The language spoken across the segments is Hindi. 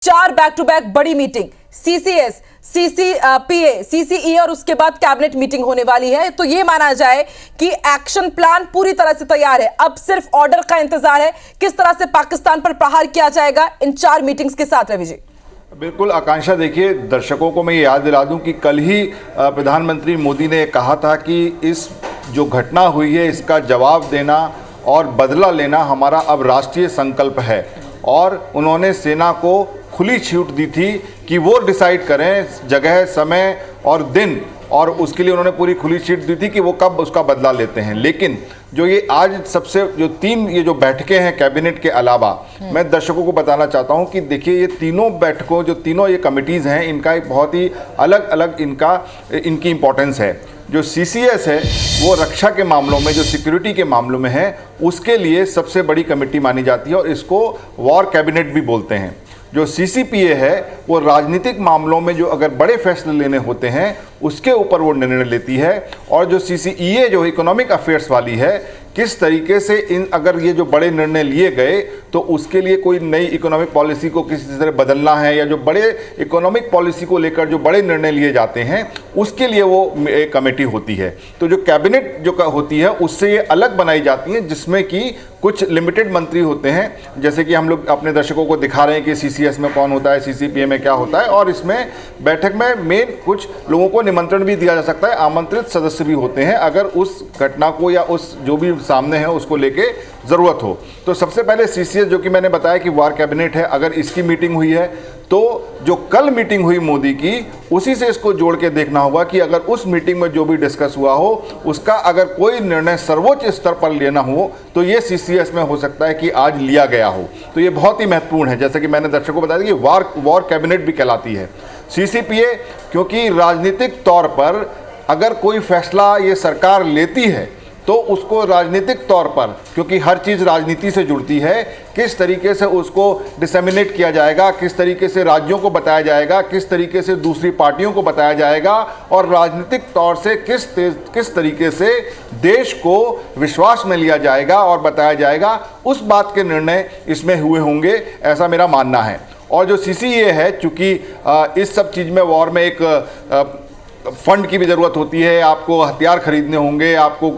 4 बैक टू बैक बड़ी मीटिंग, सीसीएस, सीसीपीए, सीसीई और उसके बाद कैबिनेट मीटिंग होने वाली है। तो यह माना जाए कि एक्शन प्लान पूरी तरह से तैयार है, अब सिर्फ ऑर्डर का इंतजार है किस तरह से पाकिस्तान पर प्रहार किया जाएगा इन 4 मीटिंग्स के साथ। रवि जी बिल्कुल आकांक्षा, देखिए दर्शकों को मैं ये याद दिला दूं कि कल ही प्रधानमंत्री मोदी ने कहा था कि इस जो घटना हुई है इसका जवाब देना और बदला लेना हमारा अब राष्ट्रीय संकल्प है, और उन्होंने सेना को खुली छूट दी थी कि वो डिसाइड करें जगह, समय और दिन, और उसके लिए उन्होंने पूरी खुली छूट दी थी कि वो कब उसका बदला लेते हैं। लेकिन जो ये आज सबसे जो 3 ये जो बैठकें हैं कैबिनेट के अलावा, मैं दर्शकों को बताना चाहता हूं कि देखिए ये तीनों बैठकों, जो तीनों ये कमिटीज़ हैं, इनका एक बहुत ही अलग अलग इनकी इम्पोर्टेंस है। जो सीसीएस है वो रक्षा के मामलों में, जो सिक्योरिटी के मामलों में है, उसके लिए सबसे बड़ी कमेटी मानी जाती है और इसको वॉर कैबिनेट भी बोलते हैं। जो सीसीपीए है वो राजनीतिक मामलों में जो अगर बड़े फैसले लेने होते हैं उसके ऊपर वो निर्णय लेती है, और जो सीसीईए जो इकोनॉमिक अफेयर्स वाली है, किस तरीके से अगर ये जो बड़े निर्णय लिए गए तो उसके लिए कोई नई इकोनॉमिक पॉलिसी को किसी तरह बदलना है, या जो बड़े इकोनॉमिक पॉलिसी को लेकर जो बड़े निर्णय लिए जाते हैं उसके लिए वो एक कमेटी होती है। तो जो कैबिनेट जो होती है उससे ये अलग बनाई जाती है, जिसमें कि कुछ लिमिटेड मंत्री होते हैं, जैसे कि हम लोग अपने दर्शकों को दिखा रहे हैं कि सीसीएस में कौन होता है, सीसीपीए में क्या होता है, और इसमें बैठक में मेन कुछ लोगों को निमंत्रण भी दिया जा सकता है, आमंत्रित सदस्य भी होते हैं अगर उस घटना को या उस जो भी सामने है उसको लेके ज़रूरत हो। तो सबसे पहले सीसीएस, जो कि मैंने बताया कि वार कैबिनेट है, अगर इसकी मीटिंग हुई है तो जो कल मीटिंग हुई मोदी की, उसी से इसको जोड़ के देखना होगा कि अगर उस मीटिंग में जो भी डिस्कस हुआ हो उसका अगर कोई निर्णय सर्वोच्च स्तर पर लेना हो तो ये सीसीएस में हो सकता है कि आज लिया गया हो। तो ये बहुत ही महत्वपूर्ण है, जैसे कि मैंने दर्शकों को बताया कि वॉर कैबिनेट भी कहलाती है सीसीपीए, क्योंकि राजनीतिक तौर पर अगर कोई फैसला ये सरकार लेती है तो उसको राजनीतिक तौर पर, क्योंकि हर चीज़ राजनीति से जुड़ती है, किस तरीके से उसको डिसेमिनेट किया जाएगा, किस तरीके से राज्यों को बताया जाएगा, किस तरीके से दूसरी पार्टियों को बताया जाएगा, और राजनीतिक तौर से किस तरीके से देश को विश्वास में लिया जाएगा और बताया जाएगा, उस बात के निर्णय इसमें हुए होंगे, ऐसा मेरा मानना है। और जो सीसीए है, चूँकि इस सब चीज़ में वॉर में एक फंड की भी ज़रूरत होती है, आपको हथियार खरीदने होंगे, आपको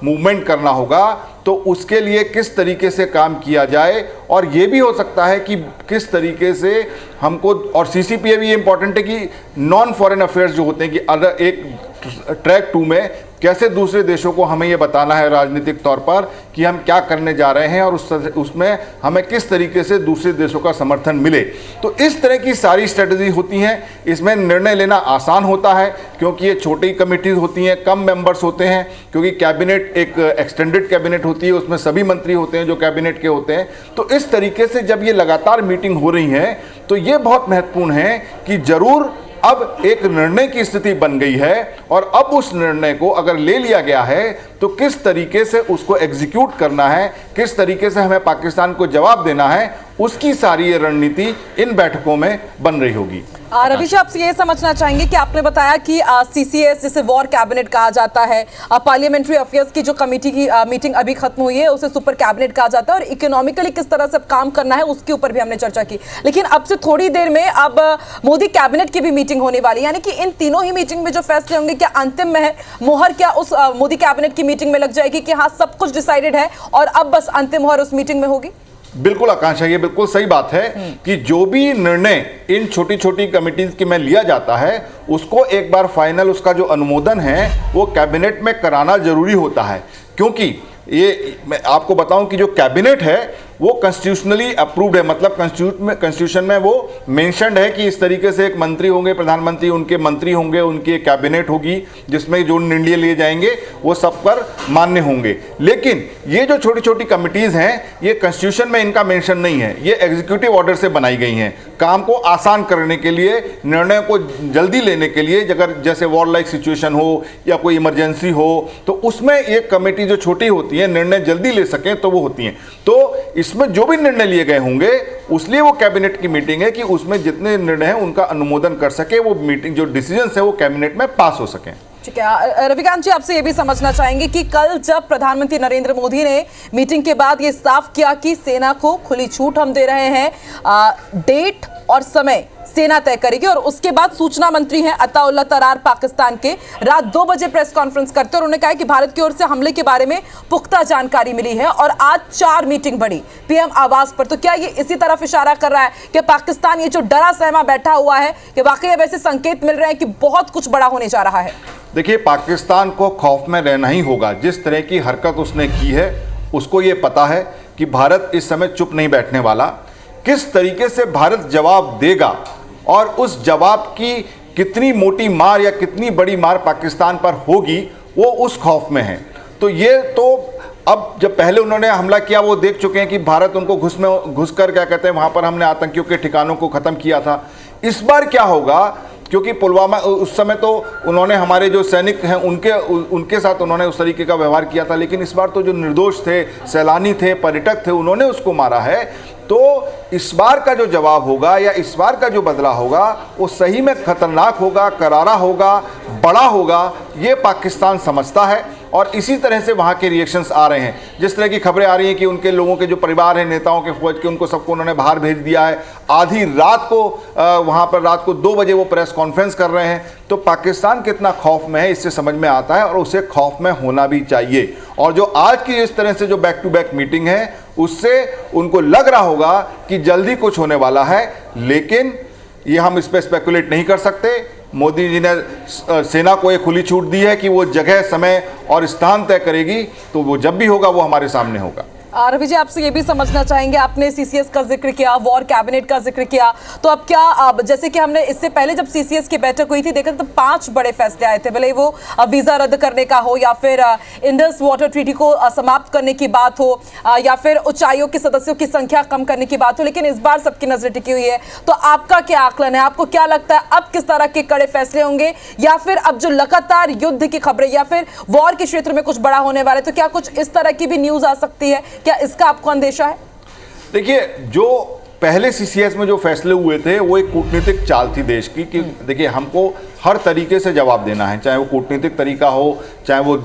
मूवमेंट करना होगा, तो उसके लिए किस तरीके से काम किया जाए, और ये भी हो सकता है कि किस तरीके से हमको, और सीसीपीए भी ये इंपॉर्टेंट है कि नॉन फॉरेन अफेयर्स जो होते हैं, कि अगर एक ट्रैक 2 में कैसे दूसरे देशों को हमें ये बताना है राजनीतिक तौर पर कि हम क्या करने जा रहे हैं, और उसमें हमें किस तरीके से दूसरे देशों का समर्थन मिले। तो इस तरह की सारी स्ट्रेटजी होती हैं। इसमें निर्णय लेना आसान होता है क्योंकि ये छोटी कमिटीज़ होती हैं, कम मेंबर्स होते हैं, क्योंकि कैबिनेट एक एक्सटेंडेड कैबिनेट होती है, उसमें सभी मंत्री होते हैं जो कैबिनेट के होते हैं। तो इस तरीके से जब ये लगातार मीटिंग हो रही है तो ये बहुत महत्वपूर्ण है कि ज़रूर अब एक निर्णय की स्थिति बन गई है, और अब उस निर्णय को अगर ले लिया गया है तो किस तरीके से उसको एग्जीक्यूट करना है, किस तरीके से हमें पाकिस्तान को जवाब देना है, उसकी सारी ये रणनीति इन बैठकों में बन रही होगी। रवि जी, आपसे ये समझना चाहेंगे कि आपने बताया कि सीसीएस, जिसे वॉर कैबिनेट कहा जाता है, पार्लियामेंट्री अफेयर्स की जो कमेटी की मीटिंग अभी खत्म हुई है उसे सुपर कैबिनेट कहा जाता है, और इकोनॉमिकली किस तरह से काम करना है उसके ऊपर भी हमने चर्चा की। लेकिन अब से थोड़ी देर में अब मोदी कैबिनेट की भी मीटिंग होने वाली है, यानी कि इन तीनों ही मीटिंग में जो फैसले होंगे, क्या अंतिम में है मोहर क्या उस मोदी कैबिनेट की मीटिंग में लग जाएगी कि हाँ सब कुछ डिसाइडेड है और अब बस अंतिम मोहर उस मीटिंग में होगी? बिल्कुल आकांक्षा, ये बिल्कुल सही बात है कि जो भी निर्णय इन छोटी छोटी कमिटीज के में लिया जाता है उसको एक बार फाइनल उसका जो अनुमोदन है वो कैबिनेट में कराना जरूरी होता है, क्योंकि ये मैं आपको बताऊं कि जो कैबिनेट है वो कॉन्स्टिट्यूशनली अप्रूव्ड है, मतलब कॉन्स्टिट्यूशन में वो मेंशन्ड है कि इस तरीके से एक मंत्री होंगे, प्रधानमंत्री, उनके मंत्री होंगे, उनकी एक कैबिनेट होगी जिसमें जो निर्णय लिए जाएंगे वो सब पर मान्य होंगे। लेकिन ये जो छोटी छोटी कमिटीज़ हैं ये कॉन्स्टिट्यूशन में इनका मेंशन नहीं है, ये एग्जीक्यूटिव ऑर्डर से बनाई गई हैं काम को आसान करने के लिए, निर्णय को जल्दी लेने के लिए। अगर जैसे वॉर लाइक सिचुएशन हो या कोई इमरजेंसी हो तो उसमें एक कमेटी जो छोटी होती है निर्णय जल्दी ले सकें तो वो होती हैं। तो इसमें जो भी निर्णय लिए गए होंगे उसलिए वो कैबिनेट की मीटिंग है कि उसमें जितने निर्णय हैं उनका अनुमोदन कर सके, वो मीटिंग जो डिसीजंस है वो कैबिनेट में पास हो सकें। ठीक है रविकांत जी, आपसे ये भी समझना चाहेंगे कि कल जब प्रधानमंत्री नरेंद्र मोदी ने मीटिंग के बाद ये साफ किया कि सेना को खुली छूट हम दे रहे हैं, डेट और समय सेना तय करेगी, और उसके बाद सूचना मंत्री हैं अताउल्लाह तरार पाकिस्तान के रात 2 बजे प्रेस कॉन्फ्रेंस करते और उन्होंने कहा कि भारत की ओर से हमले के बारे में पुख्ता जानकारी मिली है और आज 4 मीटिंग बढ़ी पीएम आवास पर। तो क्या ये इसी तरफ इशारा कर रहा है कि पाकिस्तान ये जो डरा सहमा बैठा हुआ है कि वाकई वैसे संकेत मिल रहे हैं कि बहुत कुछ बड़ा होने जा रहा है? देखिए, पाकिस्तान को खौफ में रहना ही होगा। जिस तरह की हरकत उसने की है, उसको ये पता है कि भारत इस समय चुप नहीं बैठने वाला। किस तरीके से भारत जवाब देगा और उस जवाब की कितनी मोटी मार या कितनी बड़ी मार पाकिस्तान पर होगी, वो उस खौफ में है। तो ये तो अब जब पहले उन्होंने हमला किया वो देख चुके हैं कि भारत उनको घुसकर क्या कहते हैं, वहाँ पर हमने आतंकियों के ठिकानों को ख़त्म किया था। इस बार क्या होगा, क्योंकि पुलवामा उस समय तो उन्होंने हमारे जो सैनिक हैं उनके साथ उन्होंने उस तरीके का व्यवहार किया था, लेकिन इस बार तो जो निर्दोष थे, सैलानी थे, पर्यटक थे, उन्होंने उसको मारा है। तो इस बार का जो जवाब होगा या इस बार का जो बदला होगा वो सही में खतरनाक होगा, करारा होगा, बड़ा होगा, ये पाकिस्तान समझता है और इसी तरह से वहाँ के रिएक्शंस आ रहे हैं। जिस तरह की खबरें आ रही हैं कि उनके लोगों के जो परिवार हैं, नेताओं के, फौज के, उनको सबको उन्होंने बाहर भेज दिया है। आधी रात को वहाँ पर रात को 2 बजे वो प्रेस कॉन्फ्रेंस कर रहे हैं। तो पाकिस्तान कितना खौफ में है इससे समझ में आता है और उसे खौफ में होना भी चाहिए। और जो आज की इस तरह से जो बैक टू बैक मीटिंग है, उससे उनको लग रहा होगा कि जल्दी कुछ होने वाला है, लेकिन ये हम इस पर स्पेकुलेट नहीं कर सकते। मोदी जी ने सेना को एक खुली छूट दी है कि वो जगह, समय और स्थान तय करेगी, तो वो जब भी होगा वो हमारे सामने होगा। रवि जी, आपसे ये भी समझना चाहेंगे, आपने सीसीएस का जिक्र किया, वॉर कैबिनेट का जिक्र किया, तो अब क्या जैसे कि हमने इससे पहले जब सीसीएस की बैठक हुई थी देखा तो 5 बड़े फैसले आए थे, भले वो वीजा रद्द करने का हो या फिर इंडस वाटर ट्रीटी को समाप्त करने की बात हो या फिर उच्च आयोग के सदस्यों की संख्या कम करने की बात हो, लेकिन इस बार सबकी नजर टिकी हुई है। तो आपका क्या आकलन है, आपको क्या लगता है अब किस तरह के कड़े फैसले होंगे, या फिर अब जो लगातार युद्ध की खबरें या फिर वॉर के क्षेत्र में कुछ बड़ा होने वाला है, तो क्या कुछ इस तरह की भी न्यूज आ सकती है? क्या इसका आपको अंदेशा है? देखिए, जो पहले सीसीएस में जो फैसले हुए थे वो एक कूटनीतिक चाल थी देश की कि देखिए हमको हर तरीके से जवाब देना है, चाहे वो कूटनीतिक तरीका हो, चाहे वो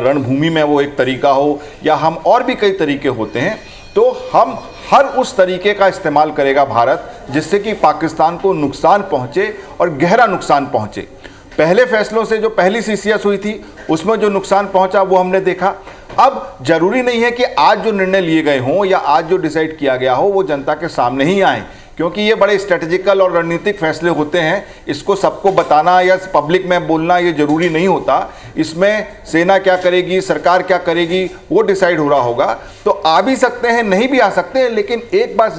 रणभूमि में वो एक तरीका हो, या हम और भी कई तरीके होते हैं। तो हम हर उस तरीके का इस्तेमाल करेगा भारत जिससे कि पाकिस्तान को नुकसान पहुंचे और गहरा नुकसान पहुंचे। पहले फैसलों से जो पहली सीसीएस हुई थी उसमें जो नुकसान पहुंचा वो हमने देखा। अब जरूरी नहीं है कि आज जो निर्णय लिए गए हों या आज जो डिसाइड किया गया हो वो जनता के सामने ही आए, क्योंकि ये बड़े स्ट्रेटेजिकल और रणनीतिक फैसले होते हैं। इसको सबको बताना या पब्लिक में बोलना ये जरूरी नहीं होता। इसमें सेना क्या करेगी, सरकार क्या करेगी, वो डिसाइड हो रहा होगा। तो आ भी सकते हैं, नहीं भी आ सकते हैं, लेकिन एक बात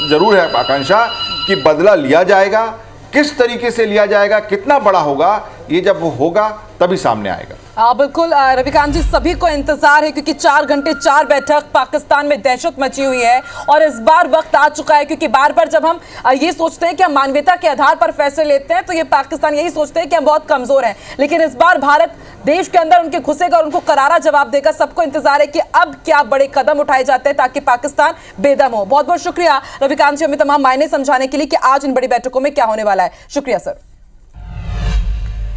जरूर है आकांक्षा कि बदला लिया जाएगा। किस तरीके से लिया जाएगा, कितना बड़ा होगा, ये जब वो होगा तभी सामने आएगा। बिल्कुल रविकांत जी, सभी को इंतजार है क्योंकि 4 घंटे 4 बैठक, पाकिस्तान में दहशत मची हुई है और इस बार वक्त आ चुका है, क्योंकि बार बार जब हम ये सोचते हैं कि हम मानवता के आधार पर फैसले लेते हैं तो ये पाकिस्तान यही सोचते हैं कि हम बहुत कमजोर हैं, लेकिन इस बार भारत देश के अंदर उनके घुसेगा और उनको करारा जवाब देगा। सबको इंतजार है कि अब क्या बड़े कदम उठाए जाते हैं ताकि पाकिस्तान बेदम हो। बहुत बहुत शुक्रिया रविकांत जी, हमें तमाम मायने समझाने के लिए कि आज इन बड़ी बैठकों में क्या होने वाला है। शुक्रिया सर।